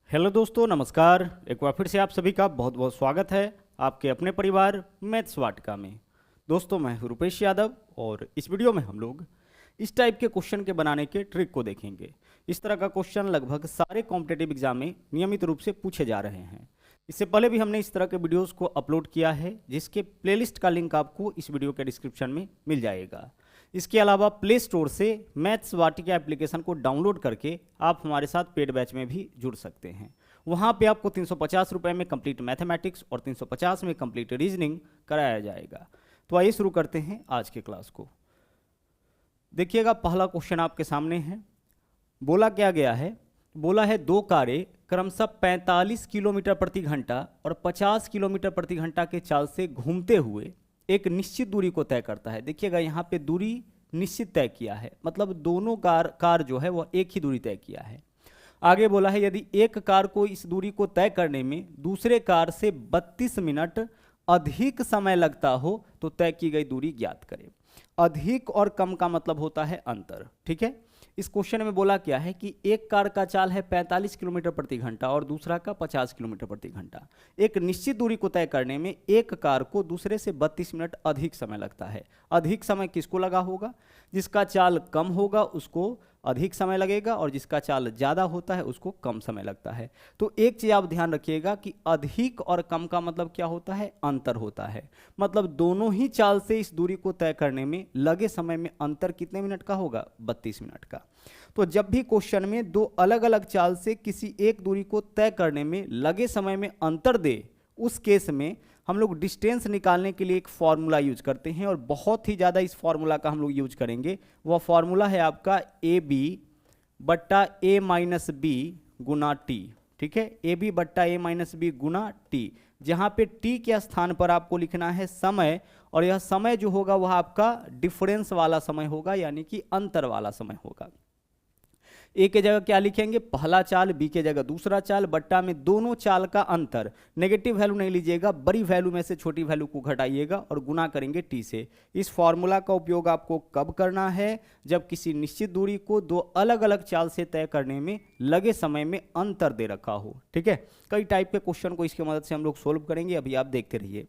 Hello दोस्तों, नमस्कार। एक बार फिर से आप सभी का बहुत बहुत स्वागत है आपके अपने परिवार मैथ्स वाटिका में। दोस्तों, मैं हूं रुपेश यादव और इस वीडियो में हम लोग इस टाइप के क्वेश्चन के बनाने के ट्रिक को देखेंगे। इस तरह का क्वेश्चन लगभग सारे कॉम्पिटेटिव एग्जाम में नियमित रूप से पूछे जा रहे हैं। इससे पहले भी हमने इस तरह के वीडियोज़ को अपलोड किया है, जिसके प्लेलिस्ट का लिंक आपको इस वीडियो के डिस्क्रिप्शन में मिल जाएगा। इसके अलावा प्ले स्टोर से मैथ्स वाटिका एप्लीकेशन को डाउनलोड करके आप हमारे साथ पेड बैच में भी जुड़ सकते हैं। वहाँ पे आपको 350 रुपये में कंप्लीट मैथमेटिक्स और 350 में कंप्लीट रीजनिंग कराया जाएगा। तो आइए शुरू करते हैं आज के क्लास को। देखिएगा, पहला क्वेश्चन आपके सामने है। बोला क्या गया है? बोला है दो कारें क्रमशः 45 किलोमीटर प्रति घंटा और 50 किलोमीटर प्रति घंटा के चाल से घूमते हुए एक निश्चित दूरी को तय करता है। देखिएगा, यहाँ पे दूरी निश्चित तय किया है, मतलब दोनों कार जो है वह एक ही दूरी तय किया है। आगे बोला है यदि एक कार को इस दूरी को तय करने में दूसरे कार से 32 मिनट अधिक समय लगता हो तो तय की गई दूरी ज्ञात करें। अधिक और कम का मतलब होता है अंतर। ठीक है, इस क्वेश्चन में बोला क्या है कि एक कार का चाल है 45 किलोमीटर प्रति घंटा और दूसरा का 50 किलोमीटर प्रति घंटा। एक निश्चित दूरी को तय करने में एक कार को दूसरे से 32 मिनट अधिक समय लगता है। अधिक समय किसको लगा होगा? जिसका चाल कम होगा उसको अधिक समय लगेगा और जिसका चाल ज़्यादा होता है उसको कम समय लगता है। तो एक चीज़ आप ध्यान रखिएगा कि अधिक और कम का मतलब क्या होता है? अंतर होता है। मतलब दोनों ही चाल से इस दूरी को तय करने में लगे समय में अंतर कितने मिनट का होगा? 32 मिनट का। तो जब भी क्वेश्चन में दो अलग अलग चाल से किसी एक दूरी को तय करने में लगे समय में अंतर दे, उस केस में हम लोग डिस्टेंस निकालने के लिए एक फॉर्मूला यूज करते हैं और बहुत ही ज़्यादा इस फॉर्मूला का हम लोग यूज करेंगे। वह फॉर्मूला है आपका ए बी बट्टा ए माइनस बी गुना टी। ठीक है, ए बी बट्टा ए माइनस बी गुना टी, जहाँ पे टी के स्थान पर आपको लिखना है समय, और यह समय जो होगा वह आपका डिफरेंस वाला समय होगा, यानी कि अंतर वाला समय होगा। ए के जगह क्या लिखेंगे? पहला चाल, बी के जगह दूसरा चाल, बट्टा में दोनों चाल का अंतर। नेगेटिव वैल्यू नहीं लीजिएगा, बड़ी वैल्यू में से छोटी वैल्यू को घटाइएगा और गुना करेंगे टी से। इस फॉर्मूला का उपयोग आपको कब करना है? जब किसी निश्चित दूरी को दो अलग अलग चाल से तय करने में लगे समय में अंतर दे रखा हो। ठीक है, कई टाइप के क्वेश्चन को इसकी मदद से हम लोग सोल्व करेंगे, अभी आप देखते रहिए।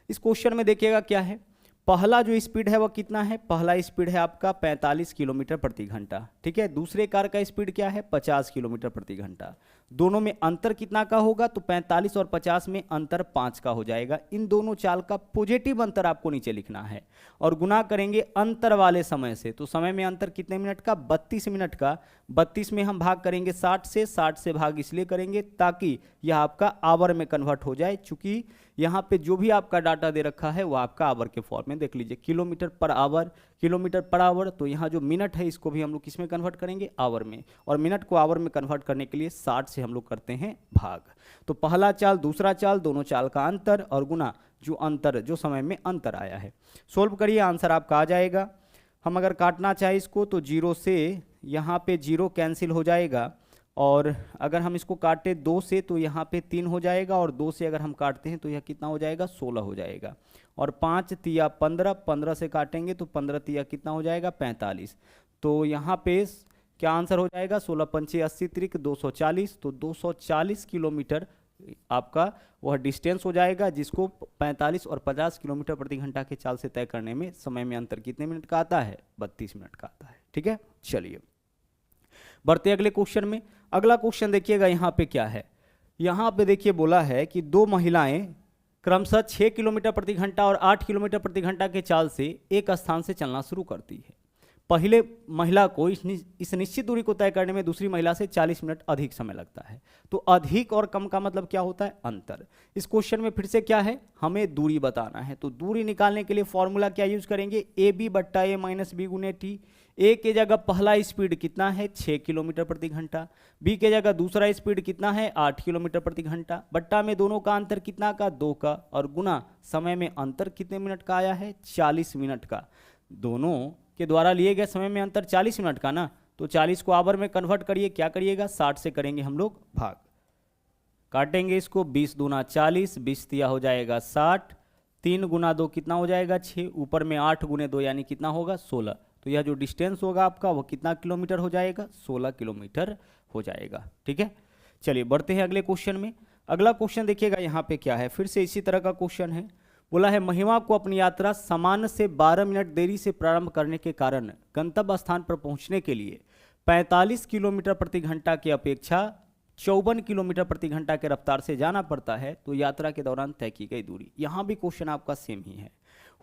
इस क्वेश्चन में देखिएगा क्या है। पहला जो स्पीड है वह कितना है? पहला स्पीड है आपका 45 किलोमीटर प्रति घंटा। ठीक है, दूसरे कार का स्पीड क्या है? 50 किलोमीटर प्रति घंटा। दोनों में अंतर कितना का होगा? तो 45 और 50 में अंतर 5 का हो जाएगा। इन दोनों चाल का पॉजिटिव अंतर आपको नीचे लिखना है और गुना करेंगे अंतर वाले समय से। तो समय में अंतर कितने मिनट का? 32 मिनट का। 32 में हम भाग करेंगे 60 से। 60 से भाग इसलिए करेंगे ताकि यह आपका आवर में कन्वर्ट हो जाए, चूंकि यहाँ पे जो भी आपका डाटा दे रखा है वो आपका आवर के फॉर्म में। देख लीजिए, kilometre per hour, kilometre per hour, तो यहाँ जो मिनट है इसको भी हम लोग किस में कन्वर्ट करेंगे? आवर में। और मिनट को आवर में कन्वर्ट करने के लिए 60 से हम लोग करते हैं भाग। तो पहला चाल, दूसरा चाल, दोनों चाल का अंतर और गुना जो अंतर, जो समय में अंतर आया है। सोल्व करिए, आंसर आपका आ जाएगा। हम अगर काटना चाहे इसको तो 0 से यहाँ पे 0 कैंसिल हो जाएगा, और अगर हम इसको काटे 2 से तो यहाँ पे 3 हो जाएगा, और 2 से अगर हम काटते हैं तो यह कितना हो जाएगा? 16 हो जाएगा। और 5 तिया 15, 15 से काटेंगे तो 15 तिया कितना हो जाएगा? 45। तो यहाँ पे क्या आंसर हो जाएगा? 16 पंचे 80 त्रिक 240। तो 240 किलोमीटर आपका वह डिस्टेंस हो जाएगा, जिसको 45 और 50 किलोमीटर प्रति घंटा के चाल से तय करने में समय में अंतर कितने मिनट का आता है? 32 मिनट का आता है। ठीक है, चलिए बढ़ते अगले क्वेश्चन में। अगला क्वेश्चन देखिएगा, यहाँ पे क्या है। यहाँ पे देखिए बोला है कि दो महिलाएं क्रमशः 6 किलोमीटर प्रति घंटा और 8 किलोमीटर प्रति घंटा के चाल से एक स्थान से चलना शुरू करती है। पहले महिला को इस निश्चित दूरी को तय करने में दूसरी महिला से 40 मिनट अधिक समय लगता है। तो अधिक और कम का मतलब क्या होता है? अंतर। इस क्वेश्चन में फिर से क्या है? हमें दूरी बताना है। तो दूरी निकालने के लिए फॉर्मूला क्या यूज करेंगे? ए बी बट्टा ए माइनस बी गुने टी। ए के जगह पहला स्पीड कितना है? 6 किलोमीटर प्रति घंटा। बी के जगह दूसरा स्पीड कितना है? 8 किलोमीटर प्रति घंटा। बट्टा में दोनों का अंतर कितना का? 2 का, और गुना समय में अंतर कितने मिनट का आया है? 40 मिनट का। दोनों के द्वारा लिए गए समय में अंतर 40 मिनट का ना, तो 40 को आवर में कन्वर्ट करिए। क्या करिएगा? 60 से करेंगे हम लोग भाग। काटेंगे इसको, 20 दूना 40, 20 तिया हो जाएगा 60, 3 गुना 2 कितना हो जाएगा? 6, ऊपर में 8 गुने 2 यानी कितना होगा? 16। तो यह जो डिस्टेंस होगा आपका वो कितना किलोमीटर हो जाएगा? 16 किलोमीटर हो जाएगा। ठीक है, चलिए बढ़ते हैं अगले क्वेश्चन में। अगला क्वेश्चन देखिएगा यहाँ पे क्या है, फिर से इसी तरह का क्वेश्चन है। बोला है महिमा को अपनी यात्रा सामान्य से 12 मिनट देरी से प्रारंभ करने के कारण गंतव्य स्थान पर पहुंचने के लिए 45 किलोमीटर प्रति घंटा की अपेक्षा 54 किलोमीटर प्रति घंटा के रफ्तार से जाना पड़ता है, तो यात्रा के दौरान तय की गई दूरी। यहाँ भी क्वेश्चन आपका सेम ही है।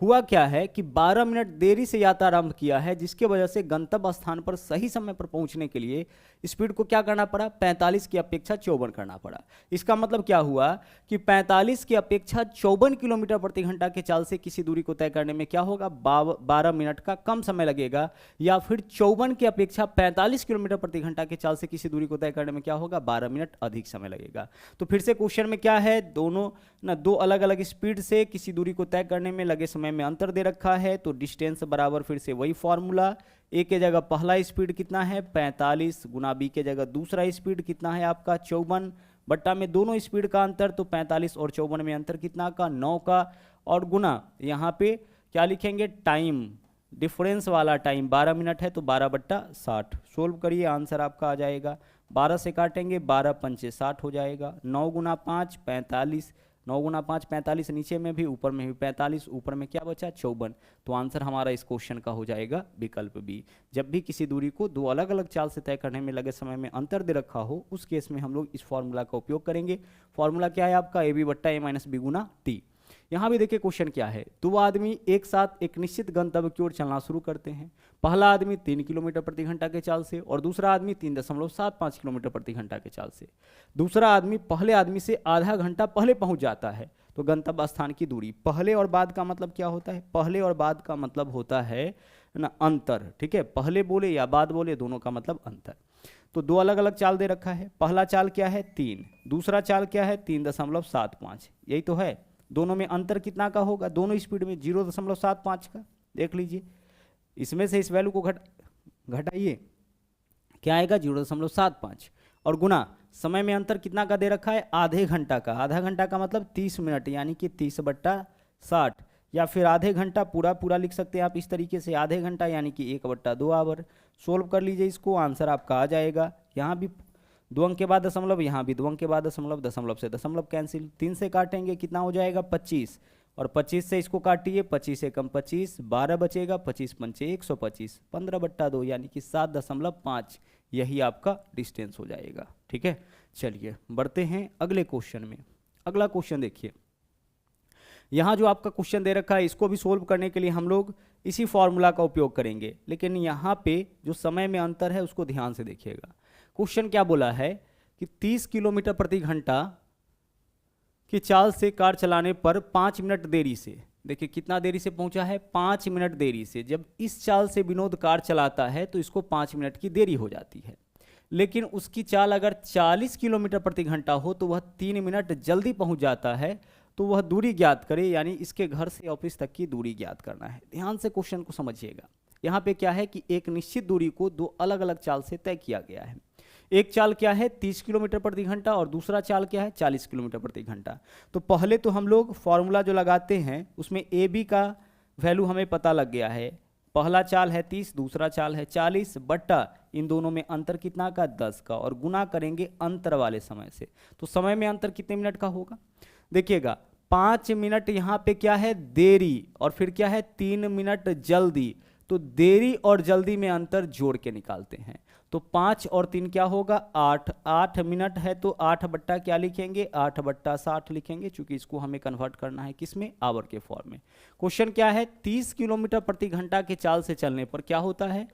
हुआ क्या है कि 12 मिनट देरी से यात्रा आरंभ किया है, जिसके वजह से गंतव्य स्थान पर सही समय पर पहुंचने के लिए स्पीड को क्या करना पड़ा, 45 की अपेक्षा 54 करना पड़ा। इसका मतलब क्या हुआ कि 45 की अपेक्षा 54 किलोमीटर प्रति घंटा के चाल से किसी दूरी को तय करने में क्या होगा, 12 मिनट का कम समय लगेगा, या फिर 54 की अपेक्षा 45 किलोमीटर प्रति घंटा के चाल से किसी दूरी को तय करने में क्या होगा, 12 मिनट अधिक समय लगेगा। तो फिर से क्वेश्चन में क्या है, दोनों ना दो अलग अलग स्पीड से किसी दूरी को तय करने में लगे समय में अंतर दे रखा है। तो डिस्टेंस बराबर फिर से वही फॉर्मूला, ए के जगह पहला स्पीड कितना है 45 गुना बी के जगह दूसरा स्पीड कितना है आपका 54 बट्टा में दोनों स्पीड का अंतर, तो 45 और 54 में अंतर कितना का 9 का, और गुना यहाँ पे क्या लिखेंगे, टाइम डिफरेंस वाला टाइम 12 मिनट है तो 12/60। सोल्व करिए आंसर आपका आ जाएगा, 12 से काटेंगे 12 पंचे 60 हो जाएगा, 9 गुना 5 45, 9 गुना 5 45, नीचे में भी ऊपर में भी 45, ऊपर में क्या बचा 54। तो आंसर हमारा इस क्वेश्चन का हो जाएगा विकल्प बी। जब भी किसी दूरी को दो अलग अलग चाल से तय करने में लगे समय में अंतर दे रखा हो, उस केस में हम लोग इस फॉर्मूला का उपयोग करेंगे। फॉर्मूला क्या है आपका, ए बी बट्टा ए माइनस बी गुना टी। यहाँ भी देखिए क्वेश्चन क्या है, दो आदमी एक साथ एक निश्चित गंतव्य की ओर चलना शुरू करते हैं। पहला आदमी 3 किलोमीटर प्रति घंटा के चाल से और दूसरा आदमी 3.75 किलोमीटर प्रति घंटा के चाल से। दूसरा आदमी पहले आदमी से आधा घंटा पहले पहुंच जाता है। तो गंतव्य स्थान की दूरी, पहले और बाद का मतलब क्या होता है, पहले और बाद का मतलब होता है ना अंतर, ठीक है, पहले बोले या बाद बोले दोनों का मतलब अंतर। तो दो अलग अलग चाल दे रखा है, पहला चाल क्या है 3, दूसरा चाल क्या है 3.75, यही तो है। दोनों में अंतर कितना का होगा, दोनों स्पीड में 0.75 का। देख लीजिए, इसमें से इस वैल्यू को घटाइए, क्या आएगा 0.75, और गुना समय में अंतर कितना का दे रखा है, आधे घंटा का। आधा घंटा का मतलब 30 मिनट, यानी कि 30/60, या फिर आधे घंटा पूरा पूरा लिख सकते हैं आप इस तरीके से, आधे घंटा यानी कि 1/2 आवर। सोल्व कर लीजिए इसको, आंसर आपका आ जाएगा। यहाँ भी 2 अंक के बाद दशमलव, यहाँ भी 2 अंक के बाद दशमलव, दशमलव से दशमलव कैंसिल, 3 से काटेंगे कितना हो जाएगा 25, और 25 से इसको काटिए, 25 से कम 25, 12 बचेगा, 25 पंचे 125, 15/2 यानी कि 7.5, यही आपका डिस्टेंस हो जाएगा। ठीक है, चलिए बढ़ते हैं अगले क्वेश्चन में। अगला क्वेश्चन देखिए, यहाँ जो आपका क्वेश्चन दे रखा है इसको भी सोल्व करने के लिए हम लोग इसी फॉर्मूला का उपयोग करेंगे, लेकिन यहाँ पे जो समय में अंतर है उसको ध्यान से देखिएगा। क्वेश्चन क्या बोला है कि 30 किलोमीटर प्रति घंटा की चाल से कार चलाने पर 5 मिनट देरी से, देखिए कितना देरी से पहुंचा है 5 मिनट देरी से। जब इस चाल से विनोद कार चलाता है तो इसको 5 मिनट की देरी हो जाती है, लेकिन उसकी चाल अगर 40 किलोमीटर प्रति घंटा हो तो वह 3 मिनट जल्दी पहुंच जाता है। तो वह दूरी ज्ञात करे, यानी इसके घर से ऑफिस तक की दूरी ज्ञात करना है। ध्यान से क्वेश्चन को समझिएगा। यहाँ पे क्या है कि एक निश्चित दूरी को दो अलग अलग चाल से तय किया गया है। एक चाल क्या है 30 किलोमीटर प्रति घंटा और दूसरा चाल क्या है 40 किलोमीटर प्रति घंटा। तो पहले तो हम लोग फॉर्मूला जो लगाते हैं उसमें ए बी का वैल्यू हमें पता लग गया है। पहला चाल है 30, दूसरा चाल है 40, बट्टा इन दोनों में अंतर कितना का 10 का, और गुना करेंगे अंतर वाले समय से। तो समय में अंतर कितने मिनट का होगा, देखिएगा 5 मिनट यहाँ पे क्या है देरी, और फिर क्या है 3 मिनट जल्दी। तो देरी और जल्दी में अंतर जोड़ के निकालते हैं। तो 5 और 3 क्या होगा 8, 8 मिनट है तो 8 बट्टा क्या लिखेंगे 8/60 लिखेंगे, चूंकि इसको हमें कन्वर्ट करना है किसमें, आवर के फॉर्म में। क्वेश्चन क्या है 30 किलोमीटर प्रति घंटा के चाल से चलने पर क्या होता है,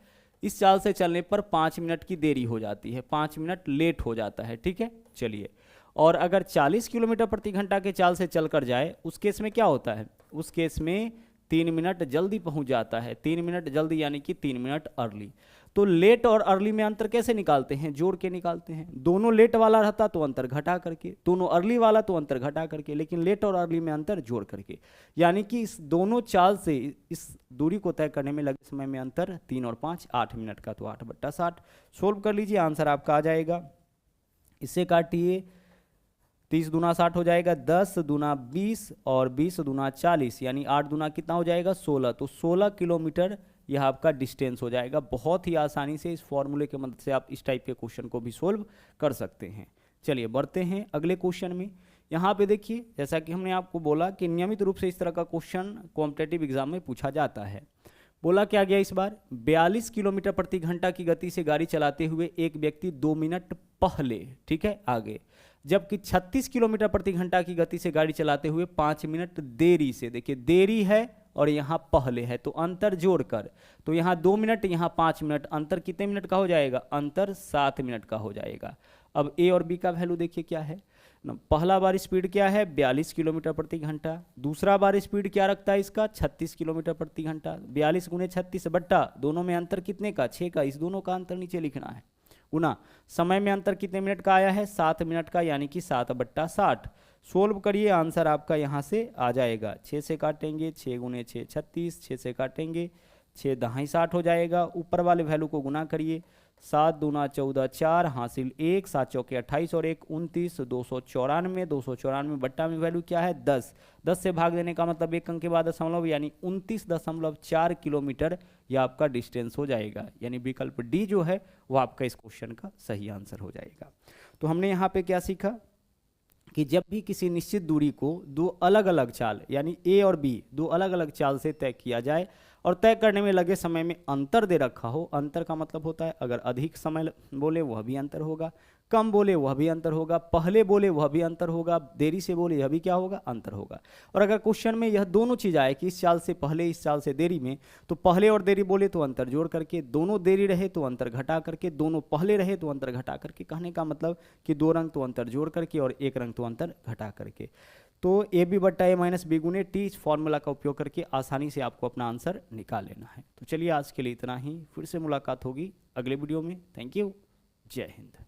इस चाल से चलने पर 5 मिनट की देरी हो जाती है, 5 मिनट लेट हो जाता है। ठीक है, चलिए। और अगर 40 किलोमीटर प्रति घंटा के चाल से चलकर जाए उस केस में क्या होता है, उस केस में 3 मिनट जल्दी पहुंच जाता है। 3 मिनट जल्दी यानी कि 3 मिनट अर्ली। तो लेट और अर्ली में अंतर कैसे निकालते हैं, जोड़ के निकालते हैं। दोनों लेट वाला रहता तो अंतर घटा करके, दोनों अर्ली वाला तो अंतर घटा करके, लेकिन लेट और अर्ली में अंतर जोड़ करके। यानी कि इस दोनों चाल से इस दूरी को तय करने में लगे समय में अंतर 3 और 5 8 मिनट का, तो 8/60। सोल्व कर लीजिए, आंसर आपका आ जाएगा। इससे काटिए, 30 दूना 60 हो जाएगा, 10 दूना 20 और 20 दूना 40, यानी 8 दूना कितना हो जाएगा 16। तो 16 किलोमीटर यह आपका डिस्टेंस हो जाएगा। बहुत ही आसानी से इस फॉर्मूले के मदद से आप इस टाइप के क्वेश्चन को भी सोल्व कर सकते हैं। चलिए बढ़ते हैं अगले क्वेश्चन में। यहाँ पे देखिए, जैसा कि हमने आपको बोला कि नियमित रूप से इस तरह का क्वेश्चन कॉम्पिटेटिव एग्जाम में पूछा जाता है। बोला क्या गया इस बार, 42 किलोमीटर प्रति घंटा की गति से गाड़ी चलाते हुए एक व्यक्ति 2 मिनट पहले, ठीक है, आगे, जबकि 36 किलोमीटर प्रति घंटा की गति से गाड़ी चलाते हुए 5 मिनट देरी से, देखिए देरी है और यहाँ पहले है, तो अंतर जोड़कर, तो यहाँ 2 मिनट, यहाँ 5 मिनट, अंतर कितने मिनट का हो जाएगा, अंतर 7 मिनट का हो जाएगा। अब ए और बी का वैल्यू देखिए क्या है ना, पहला बार स्पीड क्या है 42 किलोमीटर प्रति घंटा, दूसरा बार स्पीड क्या रखता है इसका 36 किलोमीटर प्रति घंटा, 42 गुने 36 बट्टा दोनों में अंतर कितने का 6 का, इस दोनों का अंतर नीचे लिखना है, गुना समय में अंतर कितने मिनट का आया है 7 मिनट का, यानी कि 7 बट्टा 60। सोल्व करिए, आंसर आपका यहाँ से आ जाएगा, 6 से काटेंगे 6 गुने 6 36, 6 से काटेंगे 6 दहाई 60 हो जाएगा, ऊपर वाले वैल्यू को गुना करिए, 7 दूना 14 4 हासिल 1, 7 चौके 28 और 1 29, 294, 294 बट्टा में वैल्यू क्या है 10, 10 से भाग देने का मतलब एक अंक के बाद दशमलव, यानी 29.4 किलोमीटर यह आपका डिस्टेंस हो जाएगा, यानी विकल्प डी जो है वो आपका इस क्वेश्चन का सही आंसर हो जाएगा। तो हमने यहाँ पे क्या सीखा कि जब भी किसी निश्चित दूरी को दो अलग अलग चाल, यानी ए और बी दो अलग अलग चाल से तय किया जाए और तय करने में लगे समय में अंतर दे रखा हो, अंतर का मतलब होता है अगर अधिक समय बोले वह भी अंतर होगा, कम बोले वह भी अंतर होगा, पहले बोले वह भी अंतर होगा, देरी से बोले यह भी क्या होगा, अंतर होगा। और अगर क्वेश्चन में यह दोनों चीज आए कि इस चाल से पहले इस चाल से देरी में, तो पहले और देरी बोले तो अंतर जोड़ करके, दोनों देरी रहे तो अंतर घटा करके, दोनों पहले रहे तो अंतर घटा करके, कहने का मतलब कि 2 रंग तो अंतर जोड़ करके और 1 रंग तो अंतर घटा करके। तो ए बी बट्टा ए माइनस बी गुने टी, इस फॉर्मूला का उपयोग करके आसानी से आपको अपना आंसर निकाल लेना है। तो चलिए आज के लिए इतना ही, फिर से मुलाकात होगी अगले वीडियो में। थैंक यू, जय हिंद।